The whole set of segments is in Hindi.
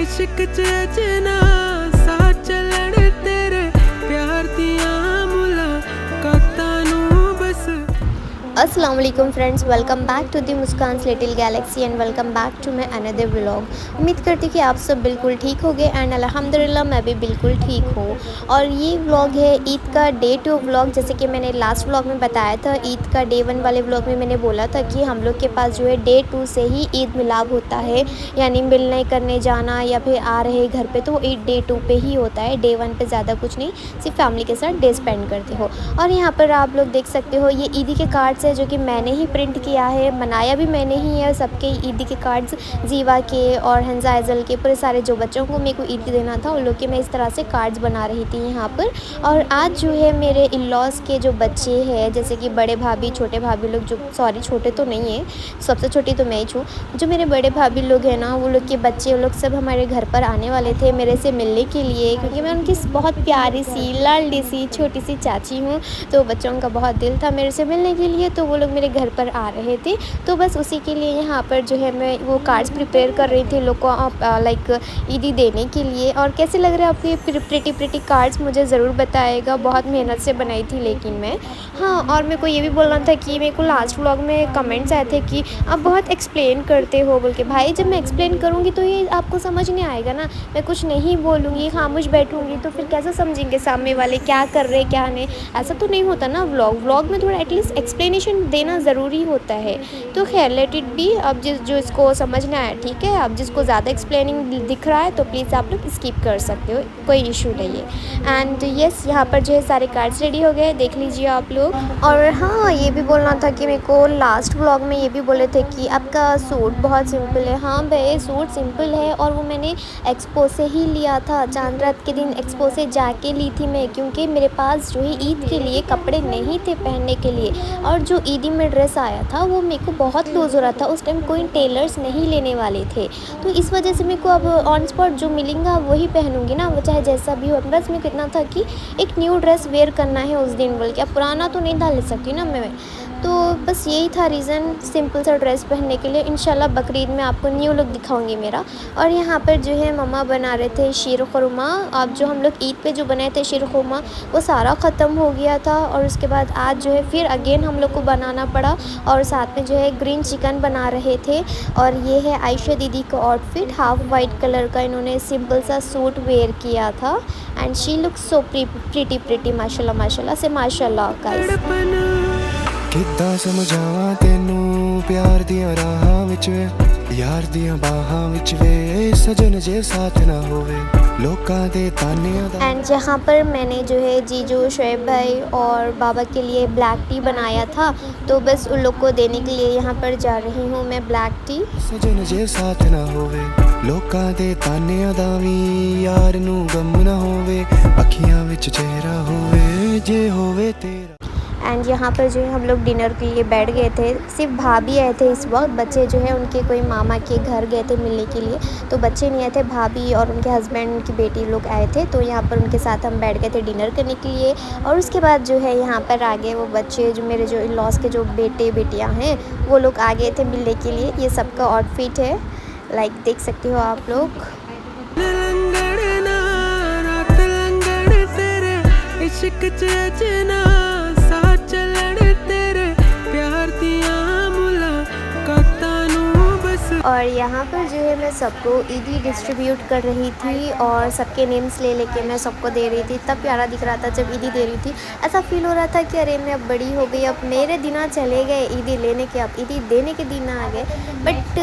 इश्क च अजना सा चलण तेरे प्यार दियां मुलाकातां नूं बस। अस्सलाम वालेकुम friends, welcome back to the Muskan's little galaxy and welcome back to my another vlog. उम्मीद करती कि आप सब बिल्कुल ठीक हो गए एंड अल्हम्दुलिल्लाह मैं भी बिल्कुल ठीक हूँ। और ये व्लॉग है ईद का डे 2 व्लॉग। जैसे कि मैंने लास्ट व्लॉग में बताया था, ईद का डे 1 वाले व्लॉग में मैंने बोला था कि हम लोग के पास जो है डे 2 से ही ईद मिलाप होता है, यानी मिलने करने जाना या फिर आ रहे घर पे, तो ईद डे 2 पे ही होता है। डे 1 पे ज़्यादा कुछ नहीं, सिर्फ फैमिली के साथ डे स्पेंड करते हो। और यहाँ पर आप लोग देख सकते हो ये ईदी के कार्ड्स है जो कि मैंने ही प्रिंट किया है, बनाया भी मैंने ही है। सबके ईदी के कार्ड्स, जीवा के और हंजा ऐज़ल के, पूरे सारे जो बच्चों को मेरे को ईद देना था उन लोग के मैं इस तरह से कार्ड्स बना रही थी यहाँ पर। और आज जो है मेरे इन-लॉज़ के जो बच्चे हैं, जैसे कि बड़े भाभी छोटे भाभी लोग, जो सॉरी छोटे तो नहीं है, सबसे छोटी तो मैं ही हूँ, जो मेरे बड़े भाभी लोग हैं ना, वो लोग के बच्चे, वो लोग सब हमारे घर पर आने वाले थे मेरे से मिलने के लिए, क्योंकि मैं उनकी बहुत प्यारी सी लाडली सी छोटी सी चाची हूँ। तो बच्चों का बहुत दिल था मेरे से मिलने के लिए, तो वो लोग मेरे घर पर आ रहे थे। तो बस उसी के लिए यहाँ पर जो है मैं वो कार्ड्स प्रिपेयर कर रही थी लोग को लाइक ईदी देने के लिए। और कैसे लग रहे हैं आपको ये प्रिटी कार्ड्स, मुझे ज़रूर बताइएगा। बहुत मेहनत से बनाई थी लेकिन मैं, हाँ। और मेरे को ये भी बोलना था कि मेरे को लास्ट व्लॉग में कमेंट्स आए थे कि आप बहुत एक्सप्लेन करते हो बोल के। भाई जब मैं एक्सप्लेन करूँगी तो ये आपको समझ नहीं आएगा ना। मैं कुछ नहीं बोलूँगी, खामोश बैठूँगी, तो फिर कैसे समझेंगे सामने वाले क्या कर रहे क्या नहीं। ऐसा तो नहीं होता ना। व्लॉग में थोड़ा एटलीस्ट एक्सप्लेनेशन देना ज़रूरी होता है। तो खैर लेट इट बी। अब जो इसको समझ में आया ठीक है। अब जिसको ज़्यादा एक्सप्लेनिंग दिख रहा है तो प्लीज़ आप लोग स्किप कर सकते हो, कोई इशू नहीं है। एंड येस, यहाँ पर जो है सारे कार्ड्स रेडी हो गए, देख लीजिए आप लोग। और हाँ, ये भी बोलना था कि मेरे को लास्ट व्लॉग में ये भी बोले थे कि आपका सूट बहुत सिंपल है। हाँ भाई, सूट सिंपल है और वो मैंने एक्सपो से ही लिया था। चांद रात के दिन एक्सपो से जाके ली थी मैं, क्योंकि मेरे पास जो है ईद के लिए कपड़े नहीं थे पहनने के लिए। और जो ईदी में ड्रेस आया था वो मेरे को बहुत लूज़ हो रहा था। उस टाइम कोई टेलर्स नहीं लेने वाले थे, तो इस वजह से मेरे को अब ऑन स्पॉट जो मिलेगा वही पहनूंगी ना, वो चाहे जैसा भी हो। बस मेरे को इतना था कि एक न्यू ड्रेस वेयर करना है उस दिन बोल के, अब पुराना तो नहीं डाल सकती ना मैं। तो बस यही था रीज़न सिंपल सा ड्रेस पहनने के लिए। इंशाल्लाह बकरीद में आपको न्यू लुक दिखाऊंगी मेरा। और यहाँ पर जो है मम्मा बना रहे थे शीर खुरमा। अब जो हम लोग ईद पे जो बनाए थे शीर खुरमा, वो सारा ख़त्म हो गया था। और उसके बाद आज जो है फिर अगेन हम लोग को बनाना पड़ा। और साथ में जो है ग्रीन चिकन बना रहे थे। और ये है आयशा दीदी का आउटफिट, हाफ वाइट कलर का इन्होंने सिंपल सा सूट वेयर किया था। And she looks so pretty माशाल्लाह, माशाल्लाह से माशाल्लाह गाइस। किद्दां समझावां तेनू प्यार दियां राहां विच वे, यार दियां बाहां विच वे, सजन जे साथ ना होवे लोकां दे तानियां दा। एंड यहाँ पर मैंने जो है जीजू, शोएब भाई और बाबा के लिए ब्लैक टी बनाया था, तो बस उन लोग को देने के लिए यहाँ पर जा रही हूँ मैं ब्लैक टी। सजन जे साथ ना होवे लोकां दे तानियां दा वी, यार नू गम ना होवे अखियां विच चेहरा होवे जे होवे तेरा। एंड यहाँ पर जो है हम लोग डिनर के लिए बैठ गए थे। सिर्फ भाभी आए थे इस वक्त, बच्चे जो है उनके कोई मामा के घर गए थे मिलने के लिए, तो बच्चे नहीं आए थे। भाभी और उनके हस्बैंड, उनकी बेटी लोग आए थे, तो यहाँ पर उनके साथ हम बैठ गए थे डिनर करने के लिए। और उसके बाद जो है यहाँ पर आ गए वो बच्चे, जो मेरे जो इन-लॉज़ के जो बेटे बेटियाँ हैं, वो लोग आ गए थे मिलने के लिए। ये सबका आउटफिट है, लाइक देख सकते हो आप लोग। इश्क च अजना सा चलण तेरे प्यार दियां मुलाकातां नूं बस। और यहाँ पर जो है मैं सबको ईदी डिस्ट्रीब्यूट कर रही थी और सबके नेम्स ले लेके मैं सबको दे रही थी। इतना प्यारा दिख रहा था जब ईदी दे रही थी। ऐसा फील हो रहा था कि अरे मैं अब बड़ी हो गई, अब मेरे दिन चले गए ईदी लेने के, अब ईदी देने के दिन आ गए। बट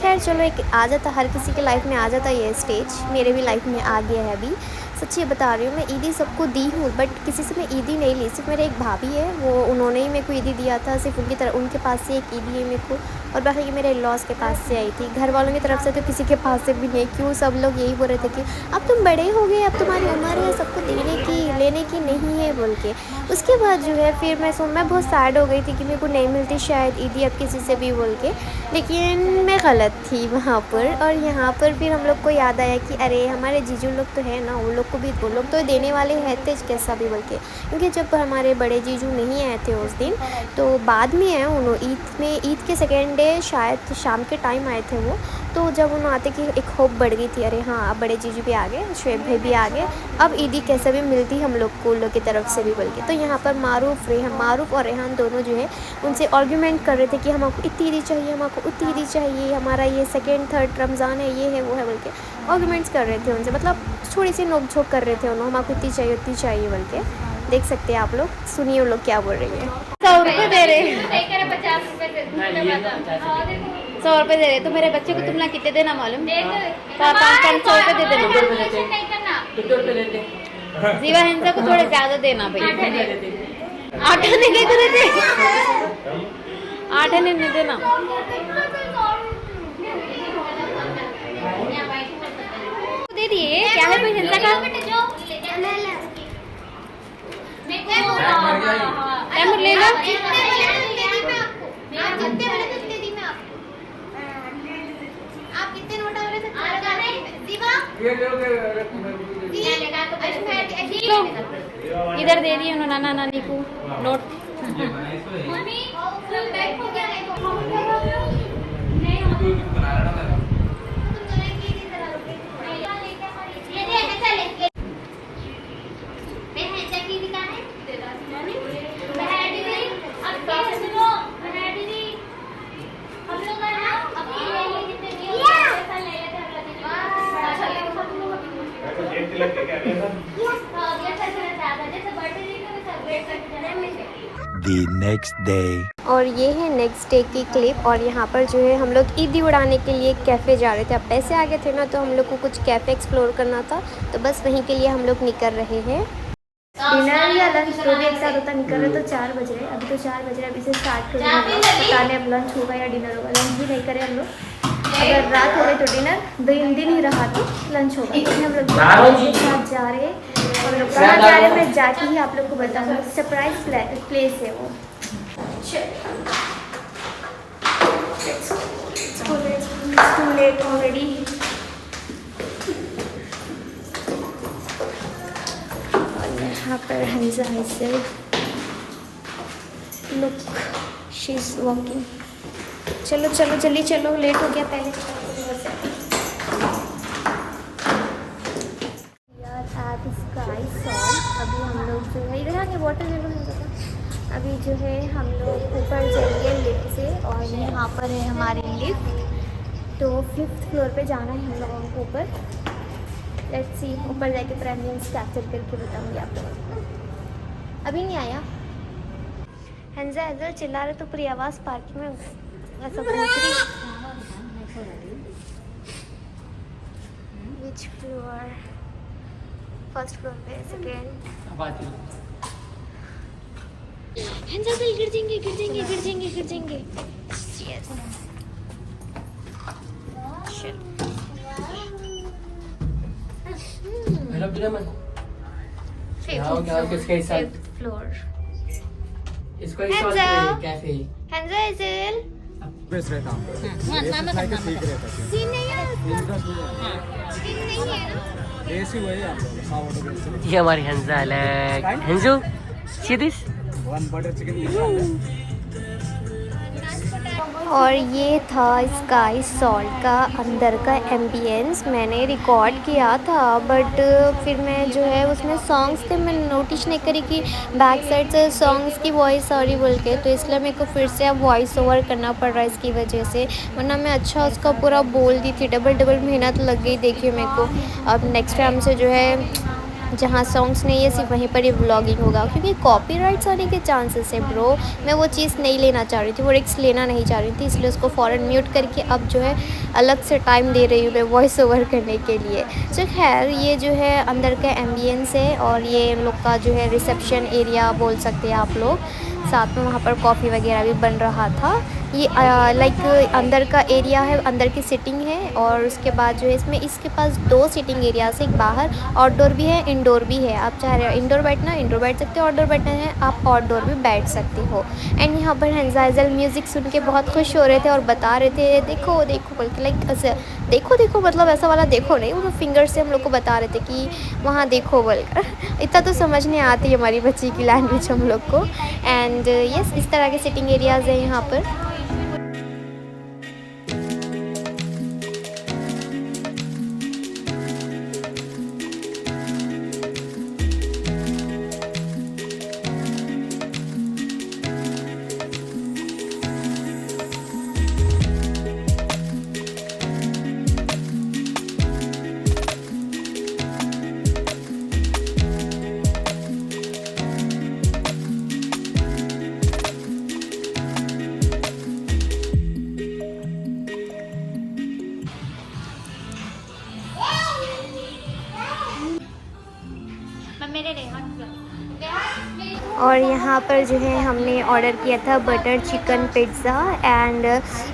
खैर चलो, एक आ जाता, हर किसी के लाइफ में आ जाता ये स्टेज, मेरे भी लाइफ में आ गया है अभी। सच्ची बता रही हूँ, मैं ईदी सबको दी हूँ, बट किसी से मैं ईदी नहीं ली। सिर्फ मेरे एक भाभी है, वो उन्होंने ही मेरे को ईदी दिया था, सिर्फ उनकी तरफ, उनके पास से एक ईदी है मेरे को। और बाकी कि मेरे इन-लॉज़ के पास से आई थी, घर वालों की तरफ से तो किसी के पास से भी नहीं। क्यों सब लोग यही बोल रहे थे कि अब तुम बड़े हो गए, अब तुम्हारी उम्र है, सबको देने की लेने की नहीं है बोल के। उसके बाद जो है फिर मैं बहुत सैड हो गई थी कि मेरे को नहीं मिलती शायद ईदी अब किसी से भी बोल के, लेकिन मैं गलत थी वहाँ पर। और यहाँ पर फिर हम लोग को याद आया कि अरे हमारे जीजू लोग तो है ना, उन लोग लोग को भी, वो लोग तो देने वाले हैं थे कैसा भी बोल के, क्योंकि जब हमारे बड़े जीजू नहीं आए थे उस दिन, तो बाद में आए उन्होंने ईद के सेकेंड डे शायद शाम के टाइम आए थे वो। तो जब उन्होंने आते कि एक होप बढ़ गई थी, अरे हाँ अब बड़े जीजू भी आ गए, शुएब भाई भी आ गए, अब ईदी कैसे भी मिलती हम लोग को उन लोग की तरफ से भी बोल के। तो यहाँ पर मारूफ और रेहान दोनों जो है उनसे आर्ग्यूमेंट कर रहे थे कि हमको इतनी ईदी चाहिए, हमको उतनी ईदी चाहिए, हमारा ये सेकेंड थर्ड रमज़ान है, ये है वो है बोल के आर्ग्यूमेंट्स कर रहे थे उनसे, मतलब थोड़ी सी नोक झोंक कर रहे थे उन्होंने, हमको इतनी चाहिए बोल के। देख सकते हैं आप लोग, सुनिए वो लोग क्या बोल रही है। 100 रुपये दे रहे, 100 रुपये दे रहे, तो मेरे बच्चे को तुम ना कितने देना मालूम? 400-500 रुपये दे देना। जीवा हिंसा को थोड़े ज्यादा देना भाई। 8 आने के करे थे, 8 आने नहीं देना। दे दिए, क्या है कोई हिंसा का? तैमूर ले लो। आप कितने नोट वाले थे? इधर दे दिए उन्होंने नाना नानी को नोट। The next day. और ये है नेक्स्ट डे की क्लिप। और यहाँ पर जो है हम लोग ईदी उड़ाने के लिए कैफ़े जा रहे थे, अब पैसे आ गए थे ना, तो हम लोग को कुछ कैफ़े एक्सप्लोर करना था, तो बस वहीं के लिए हम लोग निकल रहे हैं। डिनर या लंच तो भी एक साथ होता, निकल रहे तो 4 बज रहे, अभी तो 4 बज रहे, अभी से स्टार्ट करेंगे, पता नहीं अब लंच होगा या डिनर होगा। लंच भी नहीं करें हम लोग, अगर रात हो गई तो डिनर, दिन ही रहा तो लंच होगा। तो हम लोग साथ जा रहे हैं, और लोग कहाँ जा रहे हैं मैं जाके ही आप लोग को बताऊँगा, सरप्राइज प्लेस है वो। It's too late already. और यहाँ पर हमजा है, लुक शी इज वॉकिंग। चलो चलो जल्दी चलो, लेट हो गया पहले। यार एट स्काई सॉल, अभी हम लोग जो है इधर आके वाटर लेवल, अभी जो है हम लोग ऊपर जाएंगे लिफ्ट से, और यहाँ पर है हमारी लिफ्ट, तो 5th फ्लोर पे जाना है हम लोगों को ऊपर। लेट्स सी, ऊपर जाके प्रेमियंस कैप्चर करके बताऊँगी आप लोगों को। अभी नहीं आया हंजा, ऐसा चिल्ला रहे तो पूरी आवाज़ पार्किंग में ऐसा पूछ रही। विच फ्लोर? फर्स्ट फ्लोर पे, सेकेंड। हंजा कल गिर जाएंगे। Yes fifth floor. इसको एक सवाल कैफे हंजा इज़िल बेच रहता हूँ सीख रहता सीन नहीं है उसका, सीन नहीं है ना। ऐसी वही आप लोग ये हमारी हंजा अलग हंजू सी दिस 1 बटर चिकन। और ये था स्काई सॉल्ट का अंदर का एम्बियंस। मैंने रिकॉर्ड किया था, बट फिर मैं जो है उसमें सॉन्ग्स थे, मैंने नोटिस नहीं करी कि बैक साइड से सॉन्ग्स की वॉइस आ रही बोल के, तो इसलिए मेरे को फिर से अब वॉइस ओवर करना पड़ रहा है इसकी वजह से, वरना मैं अच्छा उसका पूरा बोल दी थी। डबल मेहनत लग गई देखिए मेरे को। अब नेक्स्ट टाइम से जो है जहाँ सॉन्ग्स नहीं है सिर्फ वहीं पर ही व्लॉगिंग होगा, क्योंकि कॉपीराइट्स आने के चांसेस है ब्रो। मैं वो चीज़ नहीं लेना चाह रही थी, वो रिस्क लेना नहीं चाह रही थी, इसलिए उसको फ़ौरन म्यूट करके अब जो है अलग से टाइम दे रही हूँ मैं वॉइस ओवर करने के लिए। तो खैर ये जो है अंदर का एम्बियंस है, और ये इन लोग का जो है रिसेप्शन एरिया बोल सकते हैं आप लोग। साथ में वहाँ पर कॉफ़ी वगैरह भी बन रहा था। ये लाइक अंदर का एरिया है, अंदर की सीटिंग है। और उसके बाद जो है इसमें इसके पास 2 सीटिंग एरियाज है, एक बाहर आउटडोर भी है, इंडोर भी है। आप चाह रहे हो इंडोर बैठना, इंडोर बैठ सकते हो, आउटडोर बैठना है आप आउटडोर भी बैठ सकते हो। एंड यहाँ पर हंजाइजल म्यूज़िक सुन के बहुत खुश हो रहे थे और बता रहे थे देखो देखो बोल के, लाइक ऐसे देखो देखो मतलब ऐसा वाला देखो नहीं, वो फिंगर से हम लोग को बता रहे थे कि वहाँ देखो बोलकर। इतना तो समझ नहीं आती हमारी बच्ची की लैंग्वेज हम लोग को। एंड यस, इस तरह के सिटिंग एरियाज़ है यहाँ पर। और यहाँ पर जो है हमने ऑर्डर किया था बटर चिकन पिज़्ज़ा एंड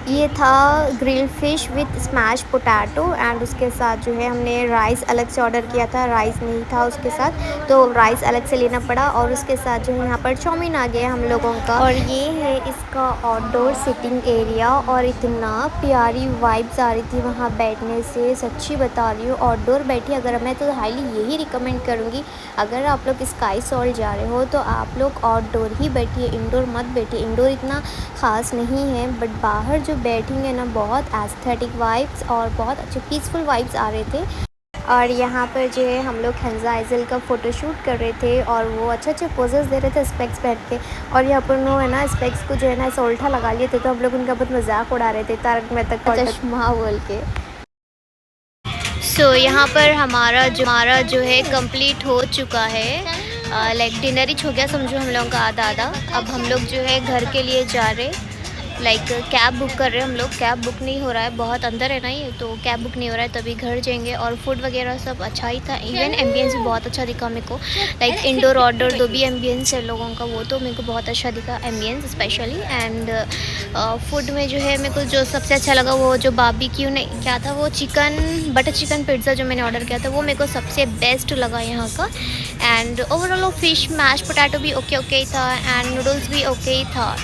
ये था grill fish with smash potato. And उसके साथ जो है हमने राइस अलग से ऑर्डर किया था, राइस नहीं था उसके साथ तो राइस अलग से लेना पड़ा। और उसके साथ जो है यहाँ पर चाउमीन आ गया हम लोगों का। और ये है इसका आउटडोर सिटिंग एरिया और इतना प्यारी वाइब्स आ रही थी वहाँ बैठने से, सच्ची बता रही हूँ। आउटडोर बैठी अगर मैं तो हाईली यही रिकमेंड करूँगी, अगर आप लोग स्काई सॉल्ट जा रहे हो तो आप लोग आउटडोर ही बैठिए, इंडोर मत बैठिए। इंडोर इतना ख़ास नहीं है बट बाहर जो बैठेंगे ना बहुत एस्थेटिक वाइब्स और बहुत अच्छे पीसफुल वाइब्स आ रहे थे। और यहाँ पर जो है हम लोग हंजाइजल का फ़ोटोशूट कर रहे थे और वो अच्छे अच्छे पोजेस दे रहे थे स्पेक्स पहन के। और यहाँ पर उन्होंने ना स्पेक्स को जो है ना ऐसा उल्टा लगा लिए थे तो हम लोग उनका बहुत मजाक उड़ा रहे थे, तारक मेहता का चश्मा बोल के। सो यहाँ पर हमारा जो है कंप्लीट हो चुका है, लाइक डिनर ही हो गया समझो हम लोगों का आधा आधा। अब हम लोग जो है घर के लिए जा रहे, लाइक कैब बुक कर रहे हैं हम लोग। कैब बुक नहीं हो रहा है, बहुत अंदर है ना ये, तो कैब बुक नहीं हो रहा है, तभी घर जाएंगे। और फूड वगैरह सब अच्छा ही था, इवन एम्बियंस भी बहुत अच्छा दिखा मेरे को। लाइक इंडोर आउटडोर दो भी एम्बियंस है लोगों का, वो तो मेरे को बहुत अच्छा दिखा एम्बियंस स्पेशली। एंड फूड में जो है मेरे को जो सबसे अच्छा लगा वो जो बारबेक्यू नहीं क्या था वो बटर चिकन पिज़्ज़ा जो मैंने ऑर्डर किया था वो मेरे को सबसे बेस्ट लगा यहाँ का। And overall fish mash potato भी ओके ही था एंड नूडल्स भी ओके ही था।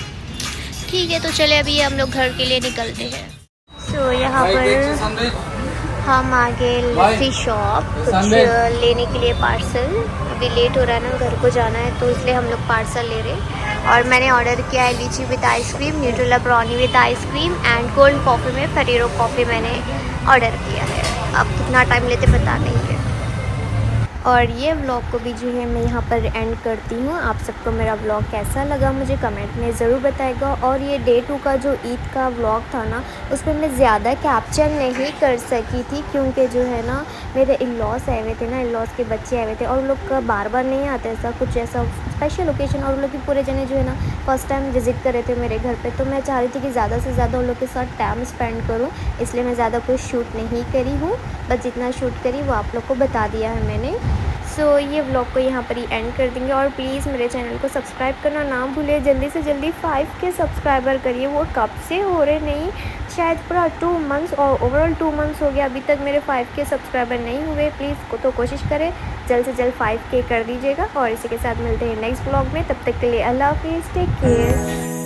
ठीक है तो चले अभी हम लोग घर के लिए निकलते हैं। सो यहाँ पर हम आ गए लस्सी शॉप कुछ लेने के लिए पार्सल। अभी लेट हो रहा है ना, घर को जाना है तो इसलिए हम लोग पार्सल ले रहे हैं। और मैंने ऑर्डर किया है लीची with ice cream, Nutrela brownie with ice cream and cold coffee में फेरेरो कॉफ़ी मैंने ऑर्डर किया है। अब कितना टाइम लेते पता नहीं है। और ये व्लॉग को भी जो है मैं यहाँ पर एंड करती हूँ। आप सबको मेरा व्लॉग कैसा लगा मुझे कमेंट में ज़रूर बताएगा। और ये डे 2 का जो ईद का व्लॉग था ना उसमें मैं ज़्यादा कैप्चर नहीं कर सकी थी क्योंकि जो है ना मेरे इन-लॉस आए हुए थे ना, इन-लॉस के बच्चे आए हुए थे और लोग का बार बार नहीं आते ऐसा कुछ ऐसा स्पेशल ओकेजन। और लोग के पूरे जने जो है ना फर्स्ट टाइम विज़िट कर रहे थे मेरे घर पे, तो मैं चाह रही थी कि ज़्यादा से ज़्यादा उन लोग के साथ टाइम स्पेंड करूँ, इसलिए मैं ज़्यादा कुछ शूट नहीं करी हूँ। बस जितना शूट करी वो आप लोग को बता दिया है मैंने। सो ये व्लॉग को यहाँ पर ही एंड कर देंगे। और प्लीज़ मेरे चैनल को सब्सक्राइब करना ना भूलिए, जल्दी से जल्दी 5 के सब्सक्राइबर करिए। वो कब से हो रहे नहीं, शायद पूरा 2 मंथ्स और ओवरऑल 2 मंथ्स हो गया अभी तक मेरे 5 के सब्सक्राइबर नहीं हुए। प्लीज़ तो कोशिश करें जल्द से जल्द 5 के कर दीजिएगा। और इसी के साथ मिलते हैं नेक्स्ट व्लॉग में, तब तक के लिए अल्लाह हाफिज़, टेक केयर।